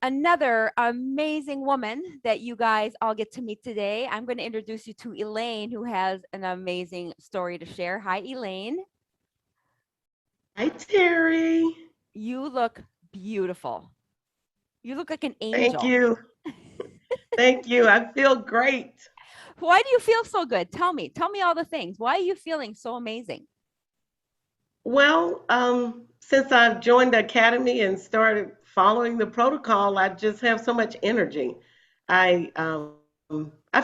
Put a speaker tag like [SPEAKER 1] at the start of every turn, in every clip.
[SPEAKER 1] Another amazing woman that you guys all get to meet today. I'm going to introduce you to Elaine, who has an amazing story to share. Hi, Elaine.
[SPEAKER 2] Hi, Terry.
[SPEAKER 1] You look beautiful. You look like an
[SPEAKER 2] Thank
[SPEAKER 1] angel.
[SPEAKER 2] you. Thank you. I feel great.
[SPEAKER 1] Why do you feel so good? Tell me. Tell me all the things. Why are you feeling so amazing?
[SPEAKER 2] Well, since I've joined the academy and started following the protocol, I just have so much energy. I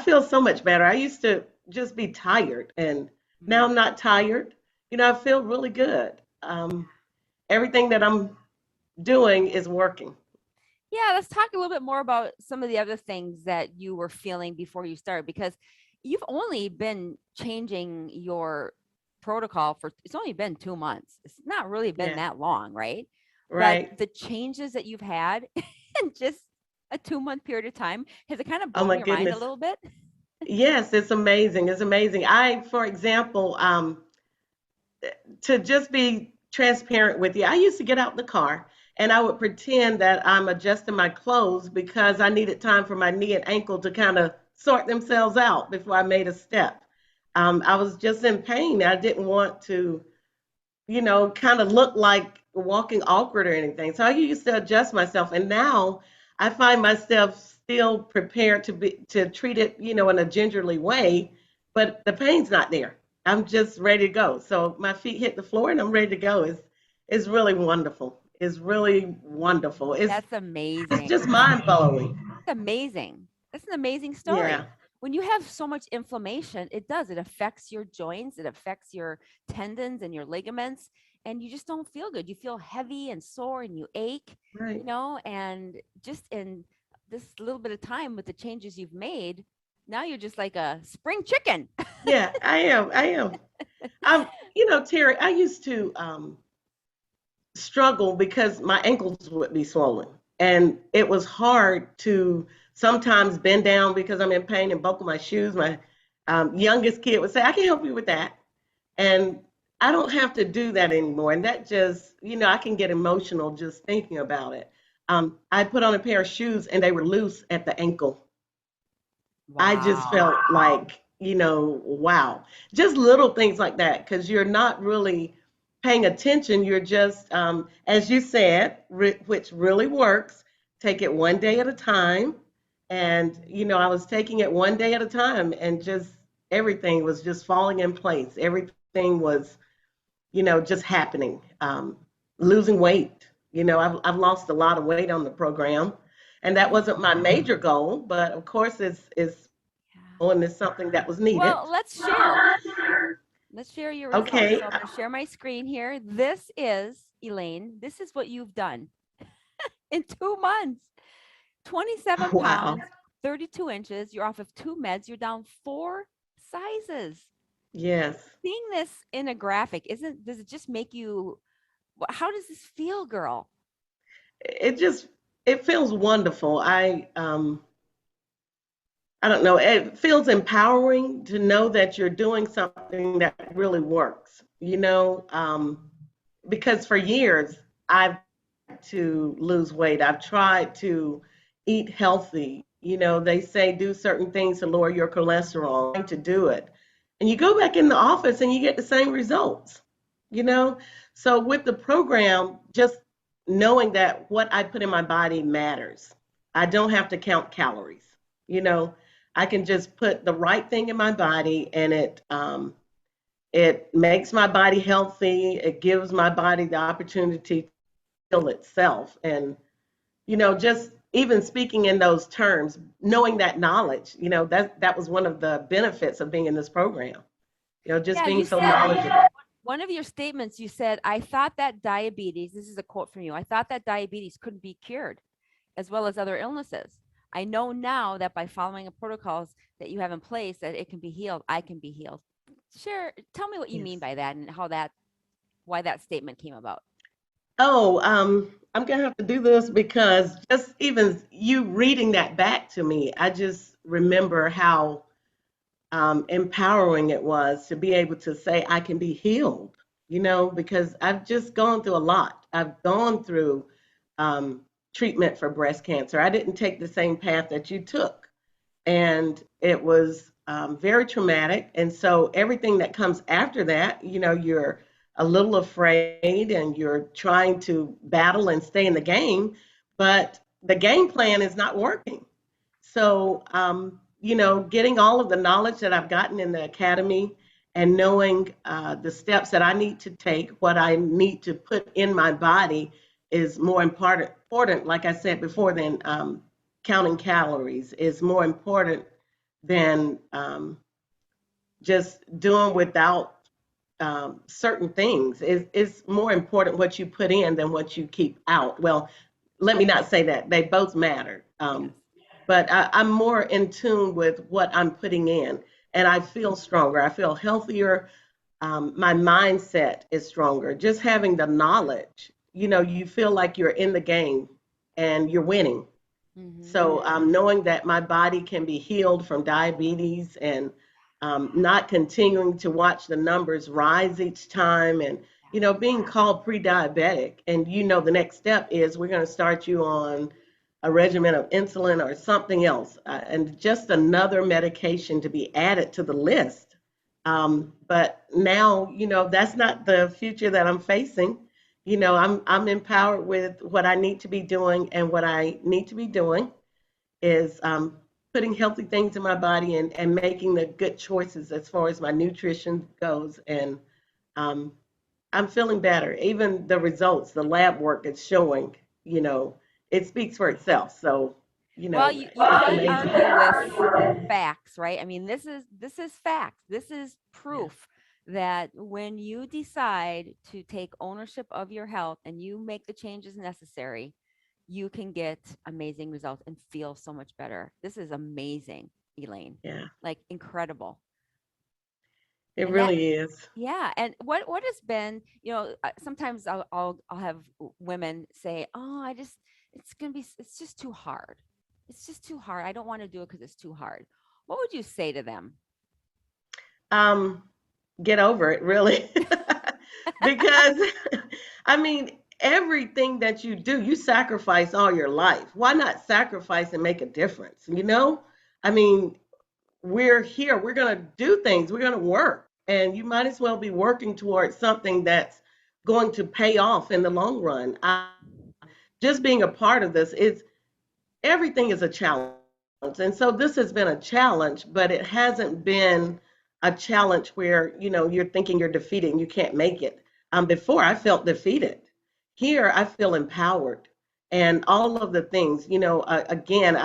[SPEAKER 2] feel so much better. I used to just be tired, and now I'm
[SPEAKER 1] Mhm.
[SPEAKER 2] not tired. I feel really good. Everything that I'm doing is working.
[SPEAKER 1] Yeah, let's talk a little bit more about some of the other things that you were feeling before you started because you've only been changing your protocol for it's only been 2 months. It's not really been
[SPEAKER 2] Yeah,
[SPEAKER 1] that long, right? But
[SPEAKER 2] right.
[SPEAKER 1] the changes that you've had in just a 2-month period of time, has it kind of
[SPEAKER 2] Oh
[SPEAKER 1] blown
[SPEAKER 2] my
[SPEAKER 1] your mind a
[SPEAKER 2] goodness.
[SPEAKER 1] little bit?
[SPEAKER 2] Yes, it's amazing. It's amazing. For example, to just be transparent with you, I used to get out the car and I would pretend that I'm adjusting my clothes because I needed time for my knee and ankle to kind of sort themselves out before I made a step. I was just in pain. I didn't want to, kind of look like walking awkward or anything. So I used to adjust myself, and now I find myself still prepared to treat it, in a gingerly way, but the pain's not there. I'm just ready to go. So my feet hit the floor and I'm ready to go. It's really wonderful. It's really wonderful.
[SPEAKER 1] That's
[SPEAKER 2] It's just
[SPEAKER 1] amazing.
[SPEAKER 2] mind blowing.
[SPEAKER 1] It's amazing. That's an amazing story.
[SPEAKER 2] Yeah.
[SPEAKER 1] When you have so much inflammation, it does. It affects your joints, it affects your tendons and your ligaments, and you just don't feel good. You feel heavy and sore and you ache,
[SPEAKER 2] Right.
[SPEAKER 1] and just in this little bit of time with the changes you've made, now you're just like a spring chicken.
[SPEAKER 2] Yeah, I am. I am. Terry, I used to struggle because my ankles would be swollen. And it was hard to sometimes bend down because I'm in pain and buckle my shoes. My youngest kid would say, I can help you with that. And I don't have to do that anymore. And that just, I can get emotional just thinking about it. I put on a pair of shoes and they were loose at the ankle. I just
[SPEAKER 1] Wow.
[SPEAKER 2] felt like, wow. Just little things like that, because you're not really paying attention. You're just, as you said, which really works, take it one day at a time. And, I was taking it one day at a time and just everything was just falling in place. Everything was, just happening. Losing weight. I've lost a lot of weight on the program. And that wasn't my major goal, but of course it's
[SPEAKER 1] Yeah.
[SPEAKER 2] and it's something that was needed.
[SPEAKER 1] Well, let's share. Let's share your results.
[SPEAKER 2] Okay.
[SPEAKER 1] So I'm going to share my screen here. This is Elaine. This is what you've done in 2 months. 27
[SPEAKER 2] Wow.
[SPEAKER 1] pounds, 32 inches. You're off of 2 meds. You're down 4 sizes.
[SPEAKER 2] Yes.
[SPEAKER 1] Seeing this in a graphic, does it just make you, how does this feel, girl?
[SPEAKER 2] It just it feels wonderful. I don't know. It feels empowering to know that you're doing something that really works. Because for years I've tried to lose weight. I've tried to eat healthy. They say do certain things to lower your cholesterol. To do it, and you go back in the office and you get the same results. You know, so with the program, just knowing that what I put in my body matters. I don't have to count calories. You know, I can just put the right thing in my body, and it makes my body healthy. It gives my body the opportunity to heal itself. And, just even speaking in those terms, knowing that knowledge, that was one of the benefits of being in this program, just
[SPEAKER 1] Yeah,
[SPEAKER 2] being
[SPEAKER 1] you
[SPEAKER 2] so
[SPEAKER 1] said
[SPEAKER 2] knowledgeable.
[SPEAKER 1] one of your statements, you said, I thought that diabetes, this is a quote from you, I thought that diabetes couldn't be cured as well as other illnesses. I know now that by following the protocols that you have in place that it can be healed. I can be healed. Share, tell me what you mean
[SPEAKER 2] Yes.
[SPEAKER 1] by that and why that statement came about.
[SPEAKER 2] Oh, I'm gonna have to do this because just even you reading that back to me, I just remember how empowering it was to be able to say I can be healed, because I've just gone through a lot. I've gone through treatment for breast cancer. I didn't take the same path that you took, and it was very traumatic. And so everything that comes after that, you're a little afraid and you're trying to battle and stay in the game, but the game plan is not working. So, getting all of the knowledge that I've gotten in the academy and knowing the steps that I need to take, what I need to put in my body is more important, like I said before, than counting calories, is more important than just doing without certain things. It's more important what you put in than what you keep out. Well, let me not say that. They both matter.
[SPEAKER 1] Yes.
[SPEAKER 2] But I'm more in tune with what I'm putting in, and I feel stronger. I feel healthier. My mindset is stronger. Just having the knowledge, you feel like you're in the game and you're winning.
[SPEAKER 1] Hmm.
[SPEAKER 2] So knowing that my body can be healed from diabetes and not continuing to watch the numbers rise each time and, being called pre-diabetic. And, the next step is we're going to start you on a regimen of insulin or something else and just another medication to be added to the list. But now, that's not the future that I'm facing. I'm empowered with what I need to be doing, and what I need to be doing is putting healthy things in my body and making the good choices as far as my nutrition goes. And um, I'm feeling better. Even the results, the lab work is showing, you know, it speaks for itself. So,
[SPEAKER 1] Well, you
[SPEAKER 2] it's
[SPEAKER 1] can't argue with
[SPEAKER 2] amazing.
[SPEAKER 1] facts, right? I mean, this is facts. This is
[SPEAKER 2] Yeah.
[SPEAKER 1] proof that when you decide to take ownership of your health and you make the changes necessary, you can get amazing results and feel so much better. This is amazing, Elaine.
[SPEAKER 2] Yeah,
[SPEAKER 1] Like incredible.
[SPEAKER 2] it
[SPEAKER 1] And that,
[SPEAKER 2] really is.
[SPEAKER 1] yeah. And what has been, sometimes I'll have women say, "Oh, it's just too hard. It's just too hard. I don't want to do it because it's too hard." What would you say to them?
[SPEAKER 2] Um, get over it, really. Because, I mean, everything that you do, you sacrifice all your life. Why not sacrifice and make a difference? I mean, we're here, we're going to do things, we're going to work, and you might as well be working towards something that's going to pay off in the long run. Just being a part of this is everything is a challenge. And so this has been a challenge, but it hasn't been a challenge where, you're thinking you're defeated and you can't make it. Before I felt defeated. Here I feel empowered and all of the things, again,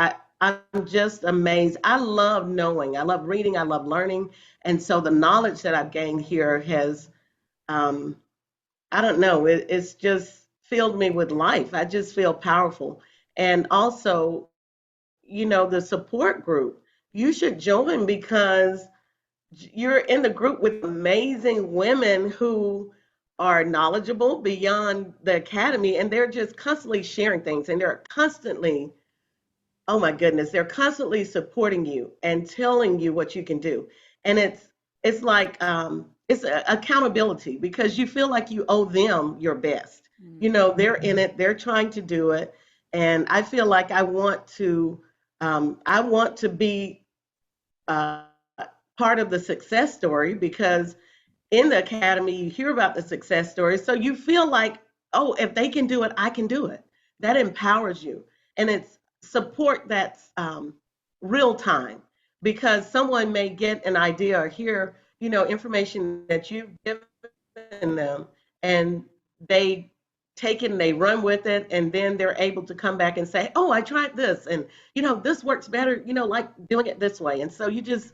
[SPEAKER 2] I'm just amazed. I love knowing, I love reading, I love learning. And so the knowledge that I've gained here has, um, I don't know, it's just filled me with life. I just feel powerful. And also, the support group. You should join because you're in the group with amazing women who are knowledgeable beyond the academy, and they're just constantly sharing things, and they're constantly, oh my goodness, they're constantly supporting you and telling you what you can do. And it's like it's accountability because you feel like you owe them your best. They're in it, they're trying to do it, and I feel like I want to be uh, part of the success story because in the academy you hear about the success stories, so you feel like, oh, if they can do it, I can do it. That empowers you, and it's support that's real time because someone may get an idea or hear information that you've given them, and they take it and they run with it, and then they're able to come back and say, oh, I tried this, and this works better, like doing it this way. And so you just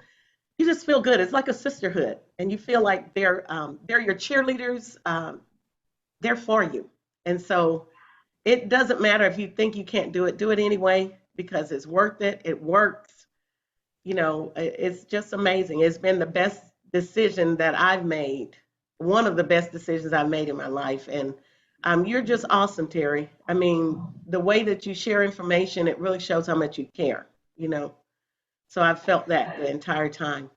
[SPEAKER 2] feel good. It's like a sisterhood, and you feel like they're your cheerleaders. They're for you, and so it doesn't matter if you think you can't do it. Do it anyway because it's worth it. It works. It's just amazing. It's been the best decision that I've made. One of the best decisions I've made in my life, and you're just awesome, Terry. I mean, the way that you share information, it really shows how much you care. You know, so I've felt that the entire time.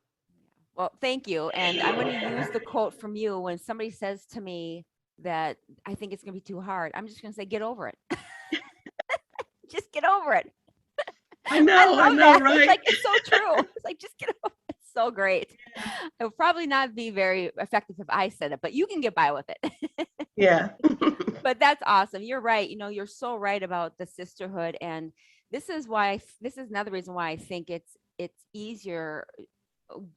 [SPEAKER 1] Well, thank you. And I'm going to use the quote from you when somebody says to me that I think it's going to be too hard. I'm just going to say, get over it. Just get over it.
[SPEAKER 2] I know,
[SPEAKER 1] I love that. It's
[SPEAKER 2] right?
[SPEAKER 1] like, it's so true. It's like, just get over it. It's so great. It would probably not be very effective if I said it, but you can get by with it.
[SPEAKER 2] Yeah.
[SPEAKER 1] But that's awesome. You're right. You know, you're so right about the sisterhood. And this is why, this is another reason why I think it's easier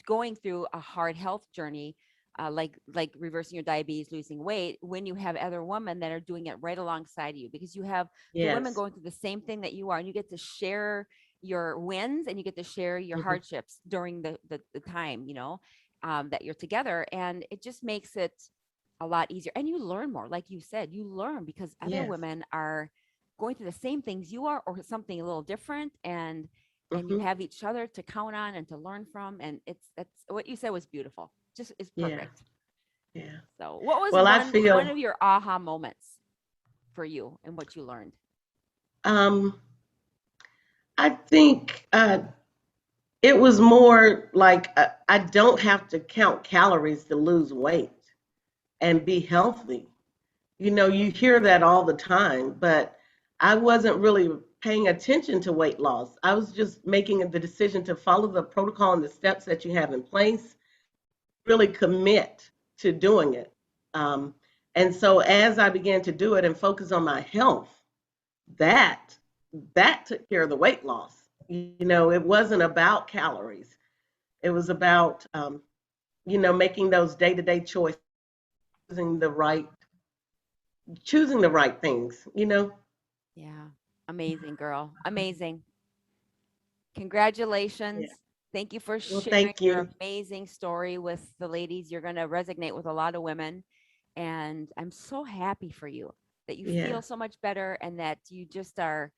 [SPEAKER 1] going through a hard health journey, like reversing your diabetes, losing weight, when you have other women that are doing it right alongside you, because you have the women
[SPEAKER 2] Yes.
[SPEAKER 1] going through the same thing that you are, and you get to share your wins and you get to share your
[SPEAKER 2] Mhm.
[SPEAKER 1] hardships during the time, you know, that you're together, and it just makes it a lot easier. And you learn more, like you said, you learn because other
[SPEAKER 2] Yes.
[SPEAKER 1] women are going through the same things you are, or something a little different, and you
[SPEAKER 2] Mhm.
[SPEAKER 1] have each other to count on and to learn from. And that's what you said was beautiful, just is
[SPEAKER 2] Yeah.
[SPEAKER 1] perfect.
[SPEAKER 2] Yeah.
[SPEAKER 1] So what was
[SPEAKER 2] Well, I
[SPEAKER 1] one
[SPEAKER 2] feel
[SPEAKER 1] of your aha moments for you and what you learned?
[SPEAKER 2] um I think it was more like I don't have to count calories to lose weight and be healthy. You know, you hear that all the time, but I wasn't really paying attention to weight loss. I was just making the decision to follow the protocol and the steps that you have in place, really commit to doing it. Um, and so as I began to do it and focus on my health, that that took care of the weight loss. You know, it wasn't about calories. It was about making those day-to-day choices, choosing the right choosing the right things, you know.
[SPEAKER 1] Yeah. Amazing, girl. Amazing.
[SPEAKER 2] Yeah.
[SPEAKER 1] Congratulations. Thank you for
[SPEAKER 2] Well,
[SPEAKER 1] sharing
[SPEAKER 2] thank
[SPEAKER 1] your
[SPEAKER 2] you.
[SPEAKER 1] amazing story with the ladies. You're going to resonate with a lot of women. And I'm so happy for you that you
[SPEAKER 2] Yeah.
[SPEAKER 1] feel so much better and that you just are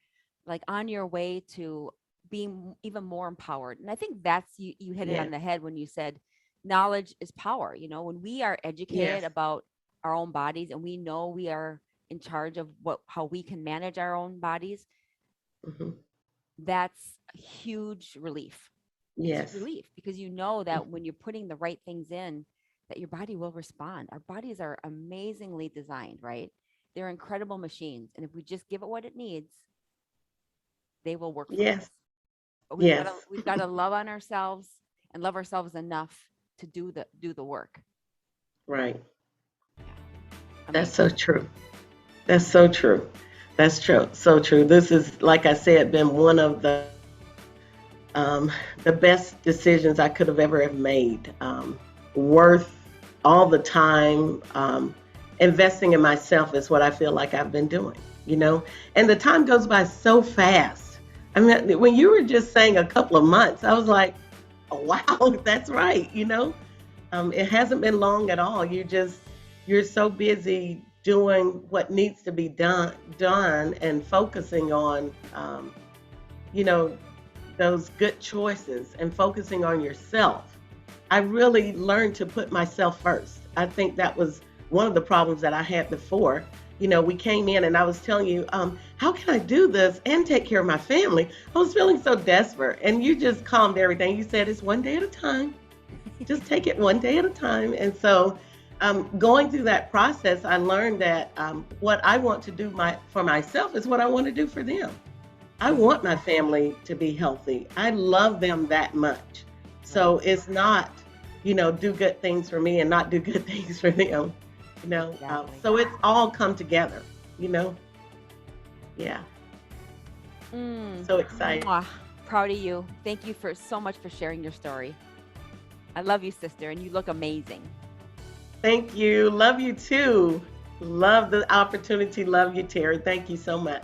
[SPEAKER 1] like on your way to being even more empowered. And I think that's you hit it on
[SPEAKER 2] Yes.
[SPEAKER 1] the head when you said knowledge is power. You know, when we are educated
[SPEAKER 2] Yes.
[SPEAKER 1] about our own bodies and we know we are in charge of how we can manage our own bodies,
[SPEAKER 2] Hmm.
[SPEAKER 1] that's a huge relief. It's
[SPEAKER 2] Yes.
[SPEAKER 1] relief because you know that
[SPEAKER 2] Mhm.
[SPEAKER 1] when you're putting the right things in, that your body will respond. Our bodies are amazingly designed, right? They're incredible machines. And if we just give it what it needs, they will work for us.
[SPEAKER 2] Yes.
[SPEAKER 1] But
[SPEAKER 2] Yes.
[SPEAKER 1] we've got to love on ourselves and love ourselves enough to do the work.
[SPEAKER 2] Right.
[SPEAKER 1] Yeah.
[SPEAKER 2] That's
[SPEAKER 1] Amazing.
[SPEAKER 2] so true. That's so true. That's true. So true. This is, like I said, been one of um, the best decisions I could have ever have made. Worth all the time. Investing in myself is what I feel like I've been doing, you know? And the time goes by so fast. I mean, when you were just saying a couple of months, I was like, oh, wow, that's right, you know? It hasn't been long at all. You're so busy doing what needs to be done and focusing on, you know, those good choices and focusing on yourself. I really learned to put myself first. I think that was one of the problems that I had before. You know, we came in and I was telling you, how can I do this and take care of my family? I was feeling so desperate. And you just calmed everything. You said it's one day at a time. Just take it one day at a time. And so, going through that process, I learned that what I want to do for myself is what I want to do for them. I
[SPEAKER 1] Mhm.
[SPEAKER 2] want my family to be healthy. I love them that much.
[SPEAKER 1] Right.
[SPEAKER 2] So it's not, do good things for me and not do good things for them.
[SPEAKER 1] Exactly.
[SPEAKER 2] So it's all come together. You know, yeah.
[SPEAKER 1] Mm.
[SPEAKER 2] So excited.
[SPEAKER 1] Mwah. Proud of you. Thank you for so much for sharing your story. I love you, sister, and you look amazing.
[SPEAKER 2] Thank you. Love you too. Love the opportunity. Love you, Terry. Thank you so much.